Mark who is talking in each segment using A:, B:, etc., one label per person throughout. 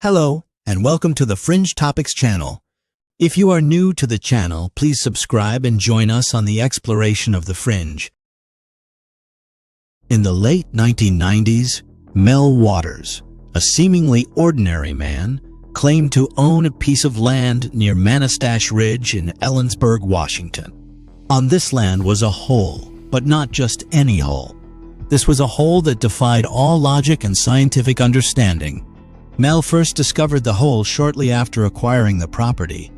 A: Hello, and welcome to the Fringe Topics channel. If you are new to the channel, please subscribe and join us on the exploration of the Fringe. In the late 1990s, Mel Waters, a seemingly ordinary man, claimed to own a piece of land near Manastash Ridge in Ellensburg, Washington. On this land was a hole, but not just any hole. This was a hole that defied all logic and scientific understanding. Mel first discovered the hole shortly after acquiring the property.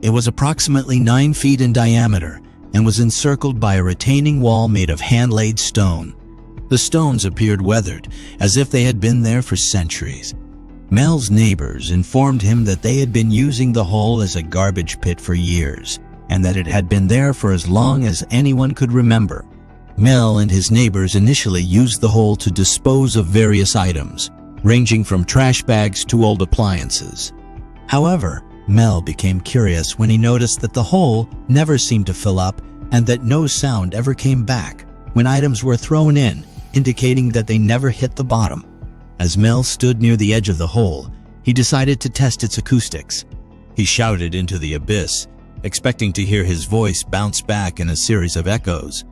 A: It was approximately 9 feet in diameter and was encircled by a retaining wall made of hand-laid stone. The stones appeared weathered, as if they had been there for centuries. Mel's neighbors informed him that they had been using the hole as a garbage pit for years, and that it had been there for as long as anyone could remember. Mel and his neighbors initially used the hole to dispose of various items, ranging from trash bags to old appliances. However, Mel became curious when he noticed that the hole never seemed to fill up and that no sound ever came back when items were thrown in, indicating that they never hit the bottom. As Mel stood near the edge of the hole, he decided to test its acoustics. He shouted into the abyss, expecting to hear his voice bounce back in a series of echoes,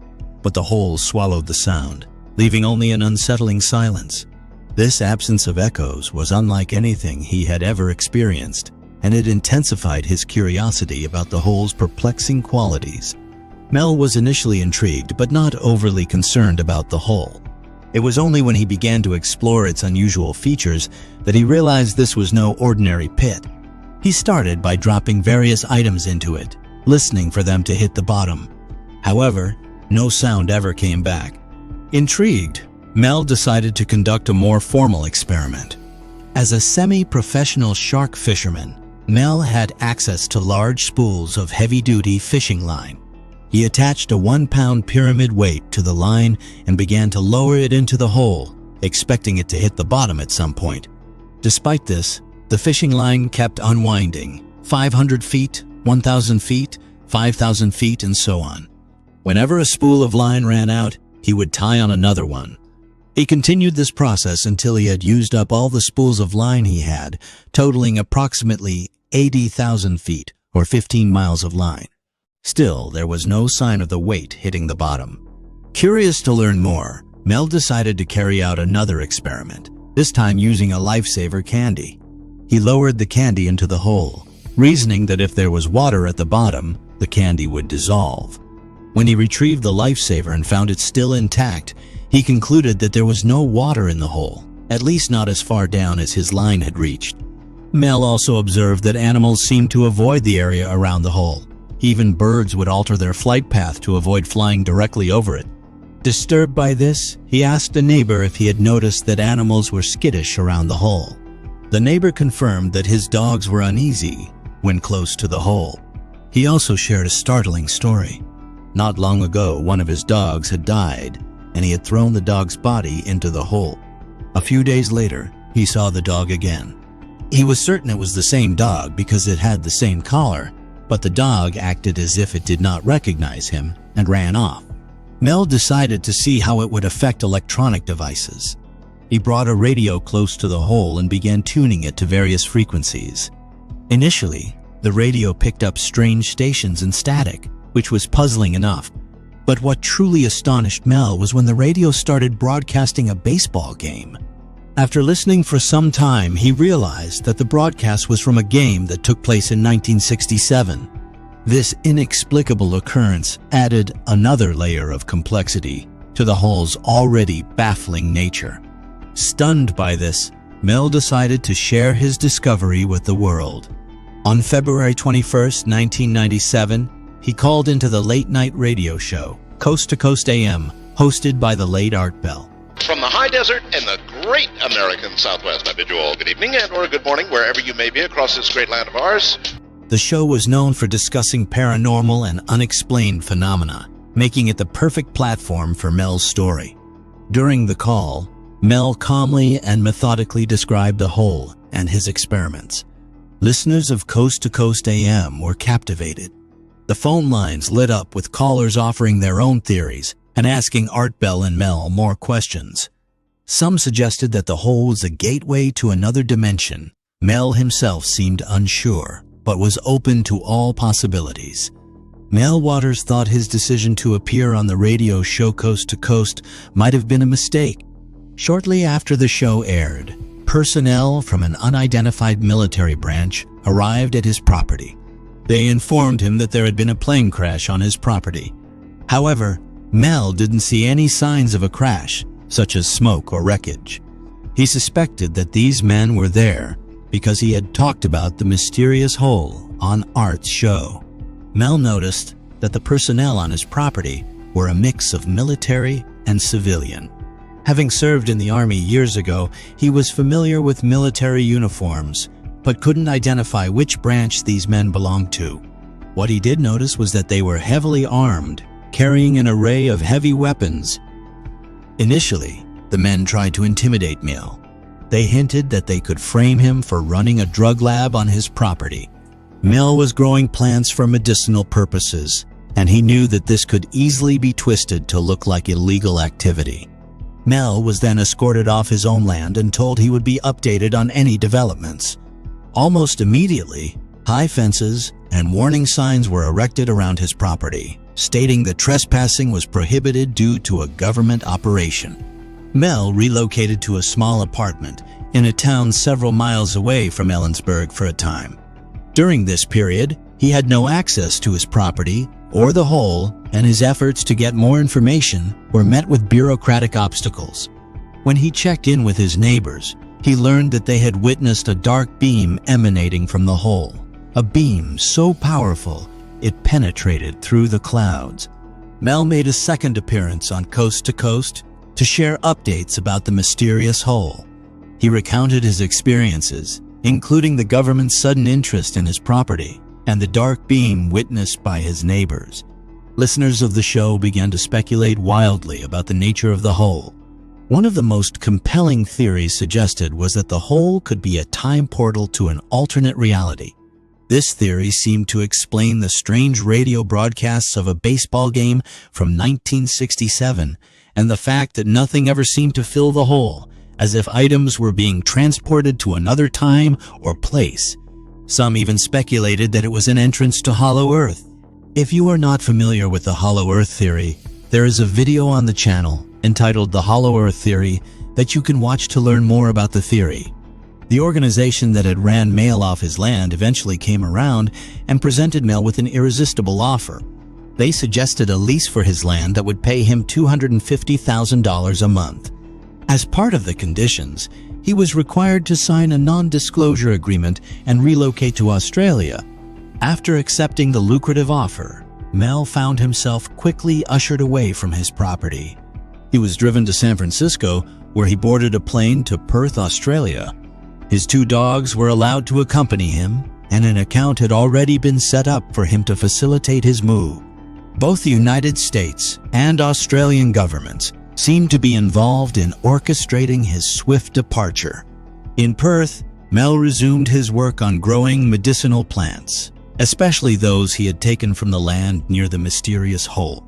A: but the hole swallowed the sound, leaving only an unsettling silence. This absence of echoes was unlike anything he had ever experienced, and it intensified his curiosity about the hole's perplexing qualities. Mel was initially intrigued but not overly concerned about the hole. It was only when he began to explore its unusual features that he realized this was no ordinary pit. He started by dropping various items into it, listening for them to hit the bottom. However, no sound ever came back. Intrigued, Mel decided to conduct a more formal experiment. As a semi-professional shark fisherman, Mel had access to large spools of heavy-duty fishing line. He attached a 1-pound pyramid weight to the line and began to lower it into the hole, expecting it to hit the bottom at some point. Despite this, the fishing line kept unwinding, 500 feet, 1,000 feet, 5,000 feet, and so on. Whenever a spool of line ran out, he would tie on another one. He continued this process until he had used up all the spools of line he had, totaling approximately 80,000 feet or 15 miles of line. Still, there was no sign of the weight hitting the bottom. Curious to learn more, Mel decided to carry out another experiment, this time using a lifesaver candy. He lowered the candy into the hole, reasoning that if there was water at the bottom, the candy would dissolve. When he retrieved the lifesaver and found it still intact, he concluded that there was no water in the hole, at least not as far down as his line had reached. Mel also observed that animals seemed to avoid the area around the hole. Even birds would alter their flight path to avoid flying directly over it. Disturbed by this, he asked a neighbor if he had noticed that animals were skittish around the hole. The neighbor confirmed that his dogs were uneasy when close to the hole. He also shared a startling story. Not long ago, one of his dogs had died, and he had thrown the dog's body into the hole. A few days later, he saw the dog again. He was certain it was the same dog because it had the same collar, but the dog acted as if it did not recognize him and ran off. Mel decided to see how it would affect electronic devices. He brought a radio close to the hole and began tuning it to various frequencies. Initially, the radio picked up strange stations and static, which was puzzling enough. But what truly astonished Mel was when the radio started broadcasting a baseball game. After listening for some time, he realized that the broadcast was from a game that took place in 1967. This inexplicable occurrence added another layer of complexity to the hole's already baffling nature. Stunned by this, Mel decided to share his discovery with the world. On February 21, 1997, he called into the late-night radio show, Coast to Coast AM, hosted by the late Art Bell.
B: From the high desert and the great American Southwest, I bid you all good evening and or good morning wherever you may be across this great land of ours.
A: The show was known for discussing paranormal and unexplained phenomena, making it the perfect platform for Mel's story. During the call, Mel calmly and methodically described the hole and his experiments. Listeners of Coast to Coast AM were captivated. The phone lines lit up with callers offering their own theories and asking Art Bell and Mel more questions. Some suggested that the hole was a gateway to another dimension, Mel himself seemed unsure, but was open to all possibilities. Mel Waters thought his decision to appear on the radio show Coast to Coast might have been a mistake. Shortly after the show aired, personnel from an unidentified military branch arrived at his property. They informed him that there had been a plane crash on his property. However, Mel didn't see any signs of a crash, such as smoke or wreckage. He suspected that these men were there because he had talked about the mysterious hole on Art's show. Mel noticed that the personnel on his property were a mix of military and civilian. Having served in the Army years ago, he was familiar with military uniforms, but couldn't identify which branch these men belonged to. What he did notice was that they were heavily armed, carrying an array of heavy weapons. Initially, the men tried to intimidate Mel. They hinted that they could frame him for running a drug lab on his property. Mel was growing plants for medicinal purposes, and he knew that this could easily be twisted to look like illegal activity. Mel was then escorted off his own land and told he would be updated on any developments. Almost immediately, high fences and warning signs were erected around his property, stating that trespassing was prohibited due to a government operation. Mel relocated to a small apartment in a town several miles away from Ellensburg for a time. During this period, he had no access to his property or the hole, and his efforts to get more information were met with bureaucratic obstacles. When he checked in with his neighbors, he learned that they had witnessed a dark beam emanating from the hole, a beam so powerful it penetrated through the clouds. Mel made a second appearance on Coast to Coast to share updates about the mysterious hole. He recounted his experiences, including the government's sudden interest in his property and the dark beam witnessed by his neighbors. Listeners of the show began to speculate wildly about the nature of the hole. One of the most compelling theories suggested was that the hole could be a time portal to an alternate reality. This theory seemed to explain the strange radio broadcasts of a baseball game from 1967 and the fact that nothing ever seemed to fill the hole, as if items were being transported to another time or place. Some even speculated that it was an entrance to Hollow Earth. If you are not familiar with the Hollow Earth theory, there is a video on the channel entitled The Hollow Earth Theory that you can watch to learn more about the theory. The organization that had ran Mel off his land eventually came around and presented Mel with an irresistible offer. They suggested a lease for his land that would pay him $250,000 a month. As part of the conditions, he was required to sign a non-disclosure agreement and relocate to Australia. After accepting the lucrative offer, Mel found himself quickly ushered away from his property. He was driven to San Francisco, where he boarded a plane to Perth, Australia. His 2 dogs were allowed to accompany him, and an account had already been set up for him to facilitate his move. Both the United States and Australian governments seemed to be involved in orchestrating his swift departure. In Perth, Mel resumed his work on growing medicinal plants, especially those he had taken from the land near the mysterious hole.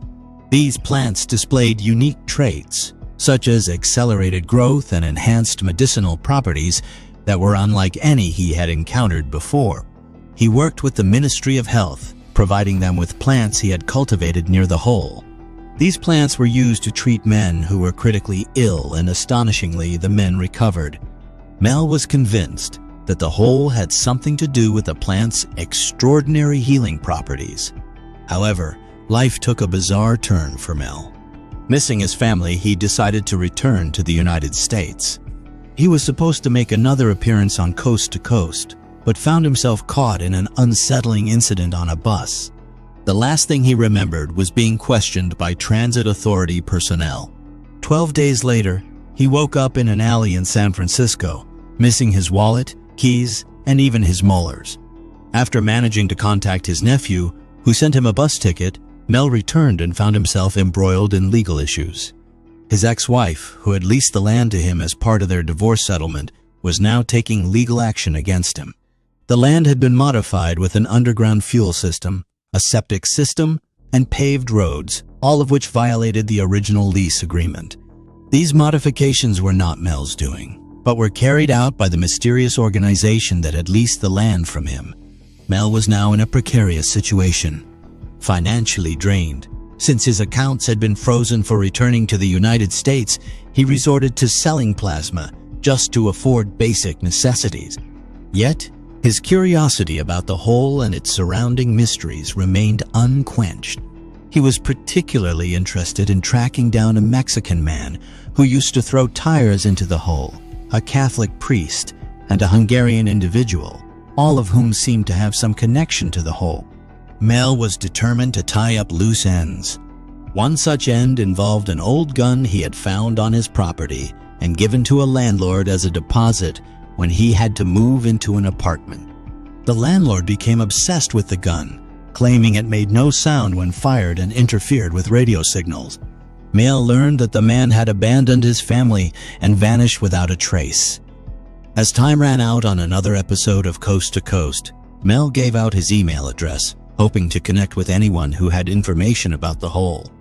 A: These plants displayed unique traits, such as accelerated growth and enhanced medicinal properties that were unlike any he had encountered before. He worked with the Ministry of Health, providing them with plants he had cultivated near the hole. These plants were used to treat men who were critically ill, and astonishingly, the men recovered. Mel was convinced that the hole had something to do with the plant's extraordinary healing properties. However, life took a bizarre turn for Mel. Missing his family, he decided to return to the United States. He was supposed to make another appearance on Coast to Coast, but found himself caught in an unsettling incident on a bus. The last thing he remembered was being questioned by transit authority personnel. 12 days later, he woke up in an alley in San Francisco, missing his wallet, keys, and even his molars. After managing to contact his nephew, who sent him a bus ticket, Mel returned and found himself embroiled in legal issues. His ex-wife, who had leased the land to him as part of their divorce settlement, was now taking legal action against him. The land had been modified with an underground fuel system, a septic system, and paved roads, all of which violated the original lease agreement. These modifications were not Mel's doing. but were carried out by the mysterious organization that had leased the land from him. Mel was now in a precarious situation, financially drained. Since his accounts had been frozen for returning to the United States, he resorted to selling plasma just to afford basic necessities. Yet, his curiosity about the hole and its surrounding mysteries remained unquenched. He was particularly interested in tracking down a Mexican man who used to throw tires into the hole, a Catholic priest, and a Hungarian individual, all of whom seemed to have some connection to the hole. Mel was determined to tie up loose ends. One such end involved an old gun he had found on his property and given to a landlord as a deposit when he had to move into an apartment. The landlord became obsessed with the gun, claiming it made no sound when fired and interfered with radio signals. Mel learned that the man had abandoned his family and vanished without a trace. As time ran out on another episode of Coast to Coast, Mel gave out his email address, hoping to connect with anyone who had information about the hole.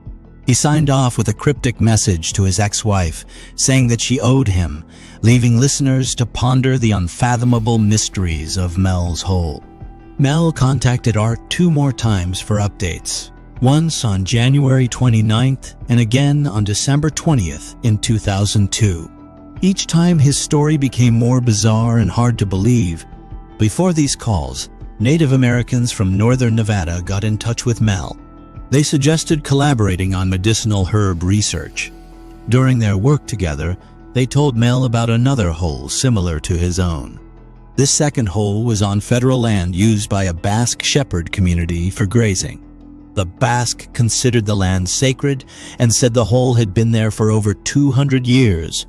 A: He signed off with a cryptic message to his ex-wife, saying that she owed him, leaving listeners to ponder the unfathomable mysteries of Mel's hole. Mel contacted Art 2 more times for updates, once on January 29th and again on December 20th in 2002. Each time his story became more bizarre and hard to believe. Before these calls, Native Americans from northern Nevada got in touch with Mel. They suggested collaborating on medicinal herb research. During their work together, they told Mel about another hole similar to his own. This second hole was on federal land used by a Basque shepherd community for grazing. The Basque considered the land sacred and said the hole had been there for over 200 years.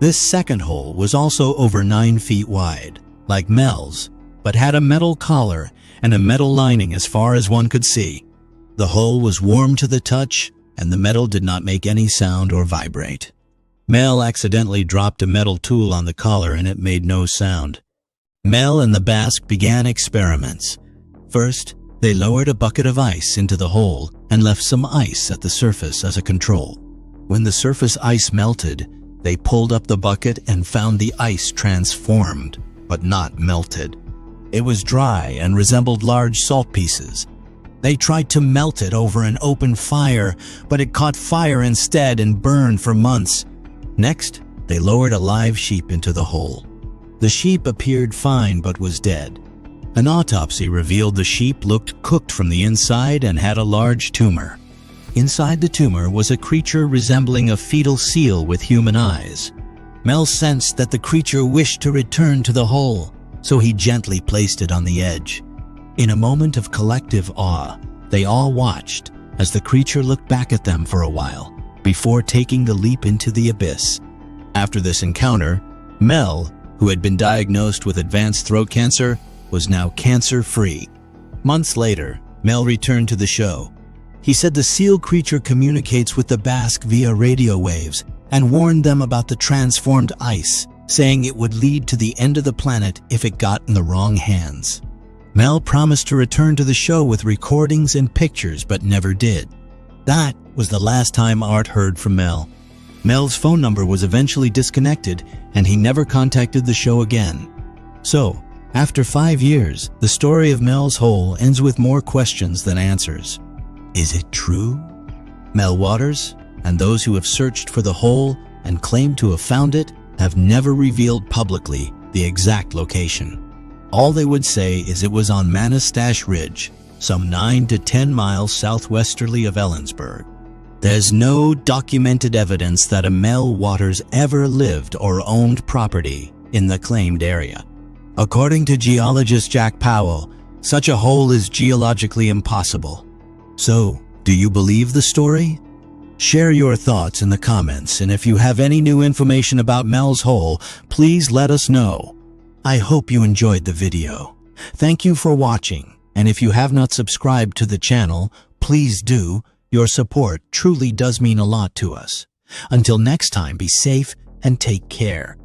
A: This second hole was also over 9 feet wide, like Mel's, but had a metal collar and a metal lining as far as one could see. The hole was warm to the touch, and the metal did not make any sound or vibrate. Mel accidentally dropped a metal tool on the collar and it made no sound. Mel and the Basque began experiments. First, they lowered a bucket of ice into the hole and left some ice at the surface as a control. When the surface ice melted, they pulled up the bucket and found the ice transformed, but not melted. It was dry and resembled large salt pieces. They tried to melt it over an open fire, but it caught fire instead and burned for months. Next, they lowered a live sheep into the hole. The sheep appeared fine but was dead. An autopsy revealed the sheep looked cooked from the inside and had a large tumor. Inside the tumor was a creature resembling a fetal seal with human eyes. Mel sensed that the creature wished to return to the hole, so he gently placed it on the edge. In a moment of collective awe, they all watched as the creature looked back at them for a while, before taking the leap into the abyss. After this encounter, Mel, who had been diagnosed with advanced throat cancer, was now cancer-free. Months later, Mel returned to the show. He said the seal creature communicates with the Basque via radio waves and warned them about the transformed ice, saying it would lead to the end of the planet if it got in the wrong hands. Mel promised to return to the show with recordings and pictures, but never did. That was the last time Art heard from Mel. Mel's phone number was eventually disconnected, and he never contacted the show again. So, after 5 years, the story of Mel's hole ends with more questions than answers. Is it true? Mel Waters and those who have searched for the hole and claimed to have found it have never revealed publicly the exact location. All they would say is it was on Manastash Ridge, some 9 to 10 miles southwesterly of Ellensburg. There's no documented evidence that a Mel Waters ever lived or owned property in the claimed area. According to geologist Jack Powell, such a hole is geologically impossible. So, do you believe the story? Share your thoughts in the comments, and if you have any new information about Mel's hole, please let us know. I hope you enjoyed the video. Thank you for watching, and if you have not subscribed to the channel, please do. Your support truly does mean a lot to us. Until next time, be safe and take care.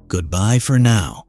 A: Goodbye for now.